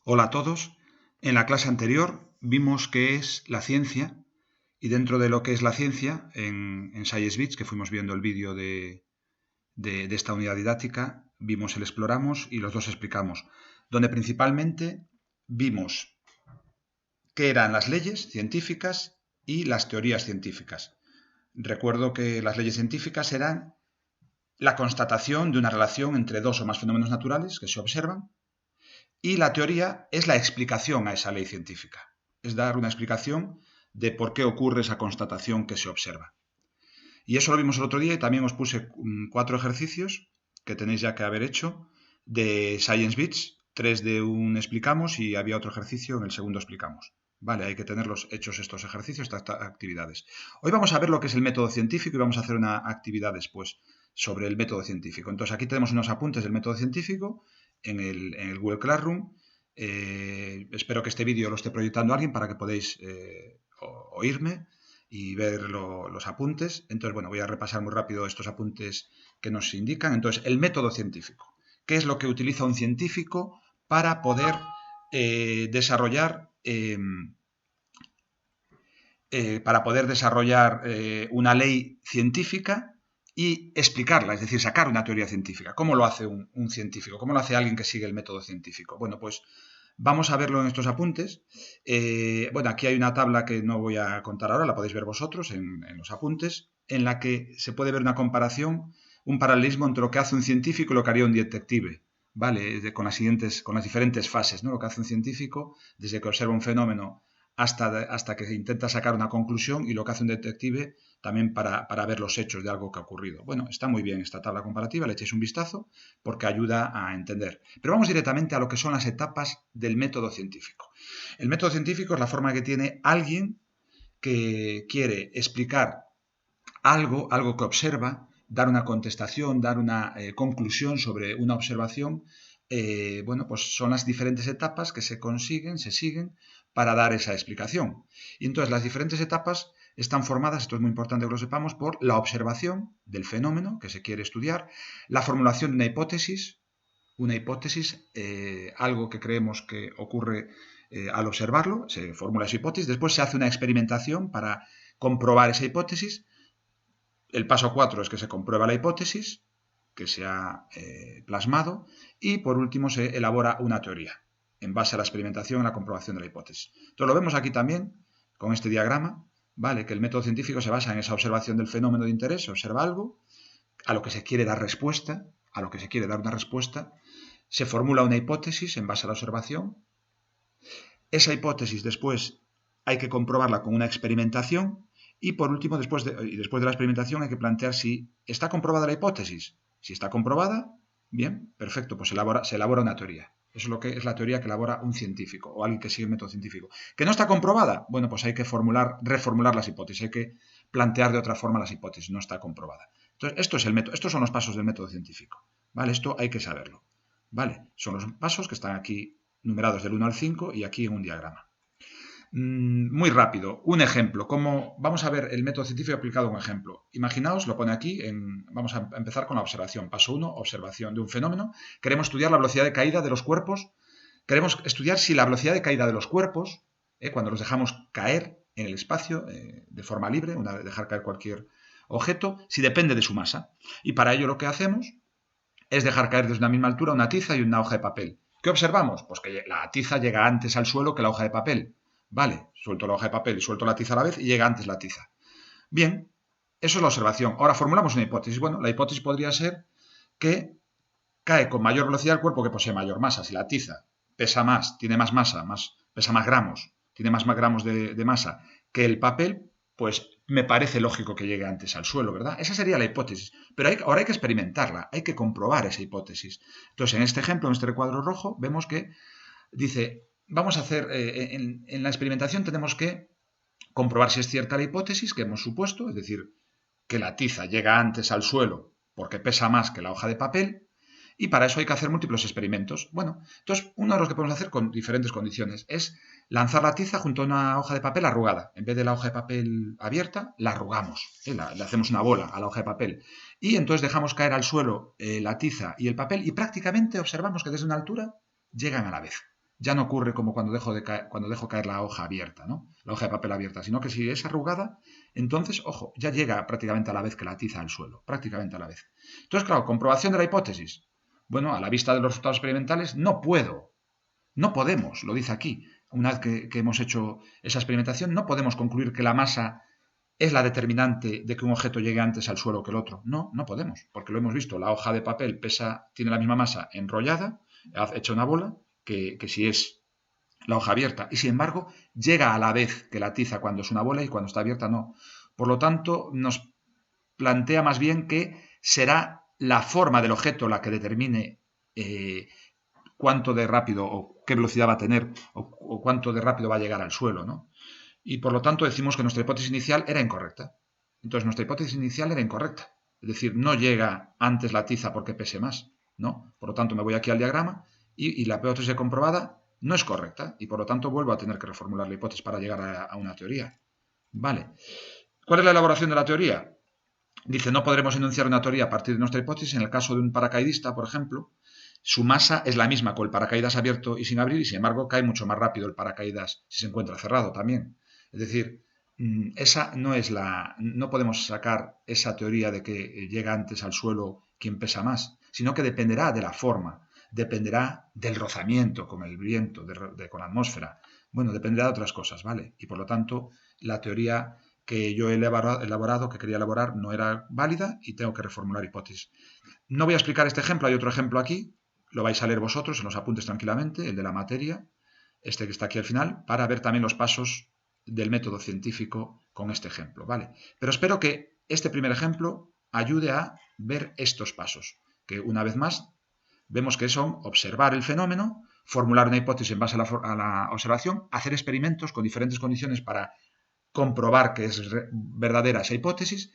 Hola a todos. En la clase anterior vimos qué es la ciencia y dentro de lo que es la ciencia, en ScienceBits, que fuimos viendo el vídeo de esta unidad didáctica, vimos el exploramos y los dos explicamos, donde principalmente vimos qué eran las leyes científicas y las teorías científicas. Recuerdo que las leyes científicas eran la constatación de una relación entre dos o más fenómenos naturales que se observan. Y la teoría es la explicación a esa ley científica. Es dar una explicación de por qué ocurre esa constatación que se observa. Y eso lo vimos el otro día y también os puse 4 ejercicios que tenéis ya que haber hecho de ScienceBits. 3 de un explicamos y había otro ejercicio en el segundo explicamos. Vale, hay que tenerlos hechos estos ejercicios, estas actividades. Hoy vamos a ver lo que es el método científico y vamos a hacer una actividad después sobre el método científico. Entonces aquí tenemos unos apuntes del método científico en el Google Classroom. Espero que este vídeo lo esté proyectando alguien para que podáis oírme y ver los apuntes. Entonces, bueno, voy a repasar muy rápido estos apuntes que nos indican. Entonces, el método científico. ¿Qué es lo que utiliza un científico para poder desarrollar una ley científica y explicarla, es decir, sacar una teoría científica? ¿Cómo lo hace un científico? ¿Cómo lo hace alguien que sigue el método científico? Bueno, pues vamos a verlo en estos apuntes. Bueno, aquí hay una tabla que no voy a contar ahora, la podéis ver vosotros en los apuntes, en la que se puede ver una comparación, un paralelismo entre lo que hace un científico y lo que haría un detective, ¿vale? Con las diferentes fases, ¿no? Lo que hace un científico desde que observa un fenómeno hasta que intenta sacar una conclusión, y lo que hace un detective también para ver los hechos de algo que ha ocurrido. Bueno, está muy bien esta tabla comparativa, le echéis un vistazo porque ayuda a entender. Pero vamos directamente a lo que son las etapas del método científico. El método científico es la forma que tiene alguien que quiere explicar algo que observa, dar una contestación, dar una conclusión sobre una observación. Bueno, pues son las diferentes etapas que se siguen para dar esa explicación. Y entonces las diferentes etapas están formadas, esto es muy importante que lo sepamos, por la observación del fenómeno que se quiere estudiar, la formulación de una hipótesis, algo que creemos que ocurre al observarlo, se formula esa hipótesis, después se hace una experimentación para comprobar esa hipótesis. El paso 4 es que se comprueba la hipótesis que se ha plasmado, y por último se elabora una teoría en base a la experimentación y la comprobación de la hipótesis. Entonces lo vemos aquí también con este diagrama, ¿vale? Que el método científico se basa en esa observación del fenómeno de interés, se observa algo a lo que se quiere dar respuesta, se formula una hipótesis en base a la observación. Esa hipótesis después hay que comprobarla con una experimentación, y por último, después de la experimentación, hay que plantear si está comprobada la hipótesis. Si está comprobada, bien, perfecto, pues se elabora una teoría. Eso es lo que es la teoría que elabora un científico o alguien que sigue el método científico. ¿Que no está comprobada? Bueno, pues hay que reformular las hipótesis, hay que plantear de otra forma las hipótesis, no está comprobada. Entonces, estos son los pasos del método científico, ¿vale? Esto hay que saberlo, ¿vale? Son los pasos que están aquí numerados del 1 al 5 y aquí en un diagrama. Muy rápido, un ejemplo. Vamos a ver el método científico aplicado a un ejemplo. Imaginaos, lo pone aquí, vamos a empezar con la observación. Paso 1, observación de un fenómeno. Queremos estudiar la velocidad de caída de los cuerpos. Queremos estudiar si la velocidad de caída de los cuerpos, cuando los dejamos caer en el espacio de forma libre, dejar caer cualquier objeto, si depende de su masa. Y para ello lo que hacemos es dejar caer desde una misma altura una tiza y una hoja de papel. ¿Qué observamos? Pues que la tiza llega antes al suelo que la hoja de papel. Vale, suelto la hoja de papel y suelto la tiza a la vez y llega antes la tiza. Bien, eso es la observación. Ahora formulamos una hipótesis. Bueno, la hipótesis podría ser que cae con mayor velocidad el cuerpo que posee mayor masa. Si la tiza pesa más, tiene más masa, pesa más gramos, tiene más gramos de masa que el papel, pues me parece lógico que llegue antes al suelo, ¿verdad? Esa sería la hipótesis. Pero ahora hay que experimentarla, hay que comprobar esa hipótesis. Entonces, en este ejemplo, en este recuadro rojo, vemos que dice, vamos a hacer, en la experimentación tenemos que comprobar si es cierta la hipótesis que hemos supuesto, es decir, que la tiza llega antes al suelo porque pesa más que la hoja de papel, y para eso hay que hacer múltiples experimentos. Bueno, entonces uno de los que podemos hacer con diferentes condiciones es lanzar la tiza junto a una hoja de papel arrugada. En vez de la hoja de papel abierta, la arrugamos, le hacemos una bola a la hoja de papel. Y entonces dejamos caer al suelo la tiza y el papel, y prácticamente observamos que desde una altura llegan a la vez. ya no ocurre como cuando dejo caer la hoja abierta, ¿no? La hoja de papel abierta, sino que si es arrugada, entonces, ojo, ya llega prácticamente a la vez que la tiza al suelo, prácticamente a la vez. Entonces, claro, comprobación de la hipótesis. Bueno, a la vista de los resultados experimentales, no podemos, lo dice aquí, una vez que hemos hecho esa experimentación, no podemos concluir que la masa es la determinante de que un objeto llegue antes al suelo que el otro. No, no podemos, porque lo hemos visto, la hoja de papel tiene la misma masa enrollada, hecha una bola, que si es la hoja abierta, y sin embargo llega a la vez que la tiza cuando es una bola y cuando está abierta no. Por lo tanto, nos plantea más bien que será la forma del objeto la que determine cuánto de rápido o qué velocidad va a tener o cuánto de rápido va a llegar al suelo, ¿no? Y por lo tanto decimos que nuestra hipótesis inicial era incorrecta. Entonces nuestra hipótesis inicial era incorrecta. Es decir, no llega antes la tiza porque pese más, ¿no? Por lo tanto me voy aquí al diagrama y la hipótesis comprobada no es correcta y por lo tanto vuelvo a tener que reformular la hipótesis para llegar a una teoría. Vale. ¿Cuál es la elaboración de la teoría? Dice, no podremos enunciar una teoría a partir de nuestra hipótesis en el caso de un paracaidista, por ejemplo. Su masa es la misma con el paracaídas abierto y sin abrir y sin embargo cae mucho más rápido el paracaídas si se encuentra cerrado también. Es decir, esa no es no podemos sacar esa teoría de que llega antes al suelo quien pesa más, sino que dependerá de la forma, dependerá del rozamiento con el viento, con la atmósfera. Bueno, dependerá de otras cosas, ¿vale? Y por lo tanto, la teoría que yo he elaborado, que quería elaborar, no era válida y tengo que reformular hipótesis. No voy a explicar este ejemplo, hay otro ejemplo aquí, lo vais a leer vosotros en los apuntes tranquilamente, el de la materia, este que está aquí al final, para ver también los pasos del método científico con este ejemplo, ¿vale? Pero espero que este primer ejemplo ayude a ver estos pasos, que una vez más vemos que son observar el fenómeno, formular una hipótesis en base a la observación, hacer experimentos con diferentes condiciones para comprobar que es verdadera esa hipótesis,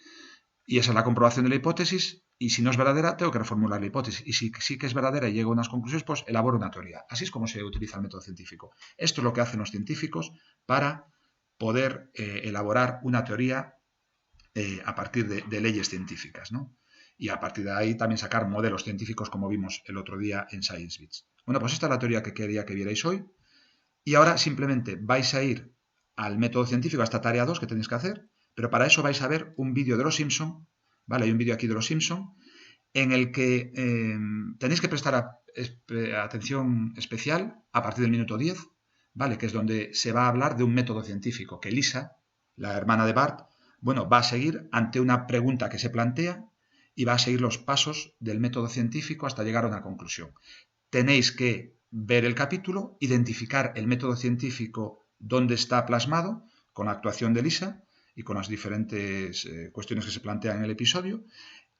y esa es la comprobación de la hipótesis, y si no es verdadera, tengo que reformular la hipótesis. Y si sí que es verdadera y llego a unas conclusiones, pues elaboro una teoría. Así es como se utiliza el método científico. Esto es lo que hacen los científicos para poder elaborar una teoría a partir de leyes científicas, ¿no? Y a partir de ahí también sacar modelos científicos como vimos el otro día en Science Bits. Bueno, pues esta es la teoría que quería que vierais hoy. Y ahora simplemente vais a ir al método científico, a esta tarea 2 que tenéis que hacer, pero para eso vais a ver un vídeo de los Simpson, ¿vale? Hay un vídeo aquí de los Simpson en el que tenéis que prestar atención especial a partir del minuto 10, ¿vale? Que es donde se va a hablar de un método científico que Lisa, la hermana de Bart, bueno, va a seguir ante una pregunta que se plantea y va a seguir los pasos del método científico hasta llegar a una conclusión. Tenéis que ver el capítulo, identificar el método científico donde está plasmado, con la actuación de Lisa y con las diferentes cuestiones que se plantean en el episodio,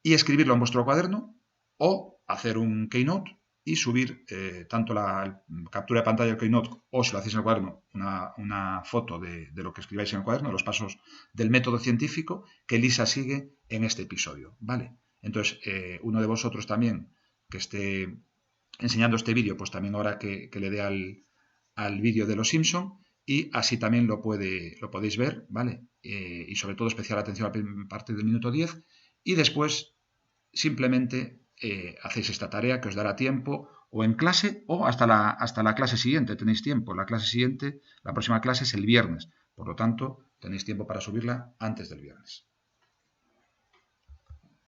y escribirlo en vuestro cuaderno o hacer un Keynote y subir tanto la captura de pantalla del Keynote o si lo hacéis en el cuaderno, una foto de lo que escribáis en el cuaderno, los pasos del método científico que Lisa sigue en este episodio, ¿vale? Entonces, uno de vosotros también que esté enseñando este vídeo, pues también ahora que le dé al vídeo de los Simpson y así también lo podéis ver, ¿vale? Y sobre todo especial atención a partir del minuto 10 y después simplemente hacéis esta tarea que os dará tiempo o en clase o hasta la clase siguiente tenéis tiempo. La clase siguiente, la próxima clase es el viernes, por lo tanto tenéis tiempo para subirla antes del viernes.